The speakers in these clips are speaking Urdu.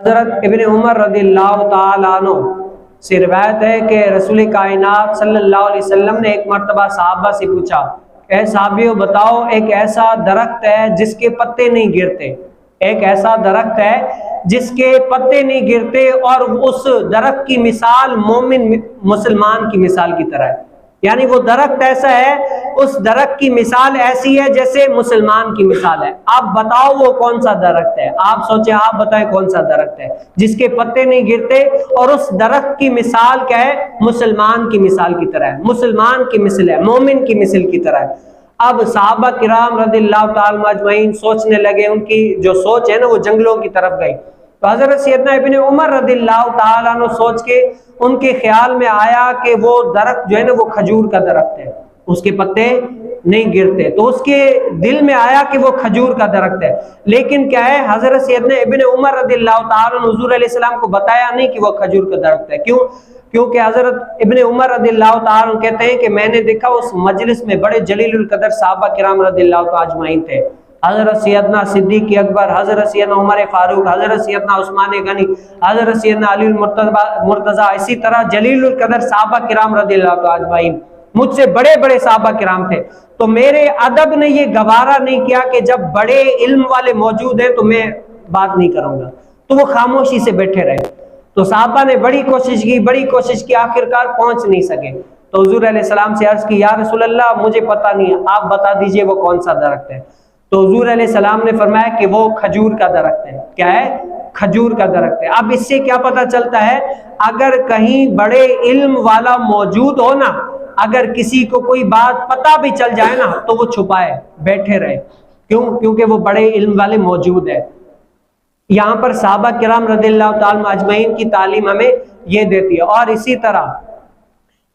حضرت ابن عمر رضی اللہ تعالیٰ عنہ سے روایت ہے کہ رسول کائنات صلی اللہ علیہ وسلم نے ایک مرتبہ صحابہ سے پوچھا، اے صحابیو بتاؤ ایک ایسا درخت ہے جس کے پتے نہیں گرتے، ایک ایسا درخت ہے جس کے پتے نہیں گرتے اور اس درخت کی مثال مومن مسلمان کی مثال کی طرح ہے، یعنی وہ درخت ایسا ہے، اس درخت کی مثال ایسی ہے جیسے مسلمان کی مثال ہے۔ آپ بتاؤ وہ کون سا درخت ہے؟ آپ سوچیں، آپ بتائیں کون سا درخت ہے جس کے پتے نہیں گرتے اور اس درخت کی مثال کیا ہے؟ مسلمان کی مثال کی طرح ہے، مسلمان کی مثل ہے، مومن کی مثل کی طرح ہے۔ اب صحابہ کرام رضی اللہ تعالیٰ اجمعین سوچنے لگے، ان کی جو سوچ ہے نا وہ جنگلوں کی طرف گئی، تو حضرت سیدنا ابن عمر رضی اللہ تعالیٰ عنہ سوچ کے ان کے خیال میں آیا کہ وہ درخت جو ہے نا وہ کھجور کا درخت ہے، اس کے پتے نہیں گرتے، تو اس کے دل میں آیا کہ وہ کھجور کا درخت ہے، لیکن کیا ہے حضرت سیدنا ابن عمر رضی اللہ تعالیٰ عنہ حضور علیہ السلام کو بتایا نہیں کہ وہ کھجور کا درخت ہے۔ کیوں؟ کیونکہ حضرت ابن عمر رضی اللہ تعالیٰ عنہ کہتے ہیں کہ میں نے دیکھا اس مجلس میں بڑے جلیل القدر صحابہ کرام رضی اللہ تعالیٰ اجمعین تھے، حضرت سیدنا صدیق اکبر، حضرت سیدنا عمر فاروق، حضرت سیدنا عثمان غنی، حضرت سیدنا علی المرتضیٰ، اسی طرح جلیل القدر صحابہ کرام رضی اللہ تعالیٰ اجمعین، مجھ سے بڑے بڑے صحابہ کرام تھے، تو میرے ادب نے یہ گوارا نہیں کیا کہ جب بڑے علم والے موجود ہیں تو میں بات نہیں کروں گا، تو وہ خاموشی سے بیٹھے رہے، تو صحابہ نے بڑی کوشش کی، آخرکار پہنچ نہیں سکے، تو حضور علیہ السلام سے عرض کی، یا رسول اللہ مجھے پتہ نہیں ہے، آپ بتا دیجئے وہ کون سا درخت ہے، تو حضور علیہ السلام نے فرمایا کہ وہ کھجور کا درخت ہے۔ کیا ہے؟ کھجور کا درخت ہے۔ اب اس سے کیا پتہ چلتا ہے؟ اگر کہیں بڑے علم والا موجود ہو نا، اگر کسی کو کوئی بات پتہ بھی چل جائے نا تو وہ چھپائے، بیٹھے رہے، کیوں؟ کیونکہ وہ بڑے علم والے موجود ہیں۔ یہاں پر صحابہ کرام رضی اللہ تعالیٰ اجمعین کی تعلیم ہمیں یہ دیتی ہے۔ اور اسی طرح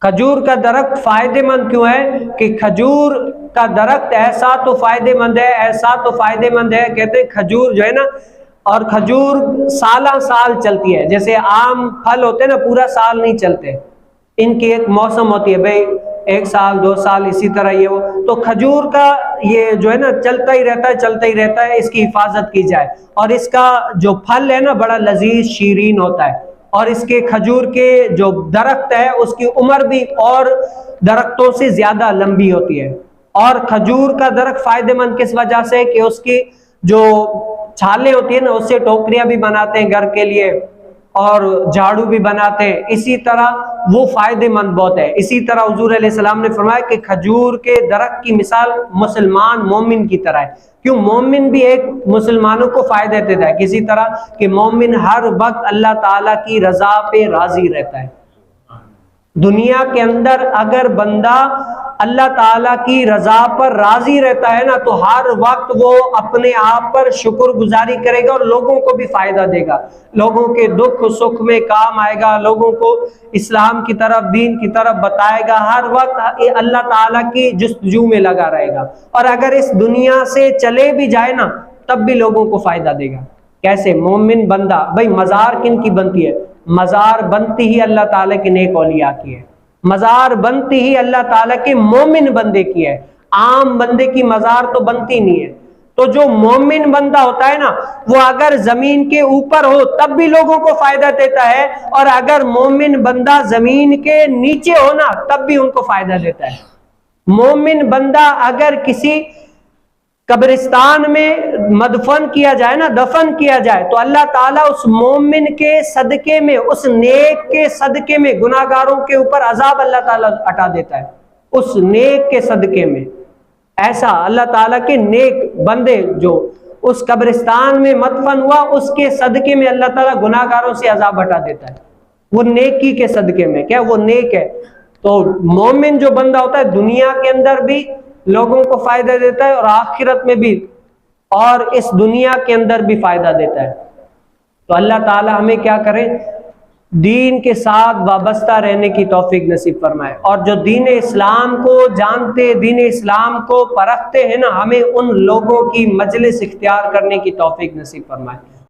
کھجور کا درخت فائدے مند کیوں ہے کہ کھجور کا درخت ایسا تو فائدے مند ہے، کہتے ہیں کھجور جو ہے نا، اور کھجور سالہ سال چلتی ہے، جیسے عام پھل ہوتے ہیں نا پورا سال نہیں چلتے، ان کی ایک موسم ہوتی ہے، بھئی 1 سال 2 سال اسی طرح یہ وہ، تو کھجور کا یہ جو ہے نا چلتا ہی رہتا ہے، اس کی حفاظت کی جائے، اور اس کا جو پھل ہے نا بڑا لذیذ شیرین ہوتا ہے، اور اس کے کھجور کے جو درخت ہے اس کی عمر بھی اور درختوں سے زیادہ لمبی ہوتی ہے۔ اور کھجور کا درخت فائدہ مند کس وجہ سے کہ اس کی جو چھالیں ہوتی ہیں نا اس سے ٹوکریاں بھی بناتے ہیں گھر کے لیے اور جھاڑو بھی بناتے ہیں، اسی طرح وہ فائدہ مند بہت ہے۔ اسی طرح حضور علیہ السلام نے فرمایا کہ کھجور کے درخت کی مثال مسلمان مومن کی طرح ہے، کیوں؟ مومن بھی ایک مسلمانوں کو فائدہ دیتا ہے، کسی طرح کہ مومن ہر وقت اللہ تعالیٰ کی رضا پہ راضی رہتا ہے۔ دنیا کے اندر اگر بندہ اللہ تعالیٰ کی رضا پر راضی رہتا ہے نا تو ہر وقت وہ اپنے آپ پر شکر گزاری کرے گا اور لوگوں کو بھی فائدہ دے گا، لوگوں کے دکھ سکھ میں کام آئے گا، لوگوں کو اسلام کی طرف دین کی طرف بتائے گا، ہر وقت اللہ تعالیٰ کی جستجو میں لگا رہے گا، اور اگر اس دنیا سے چلے بھی جائے نا تب بھی لوگوں کو فائدہ دے گا۔ کیسے؟ مومن بندہ، بھائی مزار کن کی بنتی ہے؟ مزار بنتی ہی اللہ تعالیٰ کے نیک اولیاء کی ہے، مزار بنتی ہی اللہ تعالیٰ کے مومن بندے کی ہے، عام بندے کی مزار تو بنتی نہیں ہے۔ تو جو مومن بندہ ہوتا ہے نا وہ اگر زمین کے اوپر ہو تب بھی لوگوں کو فائدہ دیتا ہے، اور اگر مومن بندہ زمین کے نیچے ہو نا تب بھی ان کو فائدہ دیتا ہے۔ مومن بندہ اگر کسی قبرستان میں مدفن کیا جائے نا، دفن کیا جائے، تو اللہ تعالیٰ اس مومن کے صدقے میں، اس نیک کے صدقے میں گناہگاروں کے اوپر عذاب اللہ تعالیٰ ہٹا دیتا ہے، اس نیک کے صدقے میں۔ ایسا اللہ تعالیٰ کے نیک بندے جو اس قبرستان میں مدفن ہوا اس کے صدقے میں اللہ تعالیٰ گناہگاروں سے عذاب ہٹا دیتا ہے، وہ نیکی کے صدقے میں، کیا وہ نیک ہے۔ تو مومن جو بندہ ہوتا ہے دنیا کے اندر بھی لوگوں کو فائدہ دیتا ہے اور آخرت میں بھی، اور اس دنیا کے اندر بھی فائدہ دیتا ہے۔ تو اللہ تعالی ہمیں کیا کرے؟ دین کے ساتھ وابستہ رہنے کی توفیق نصیب فرمائے، اور جو دین اسلام کو جانتے، دین اسلام کو پرکھتے ہیں نا، ہمیں ان لوگوں کی مجلس اختیار کرنے کی توفیق نصیب فرمائے۔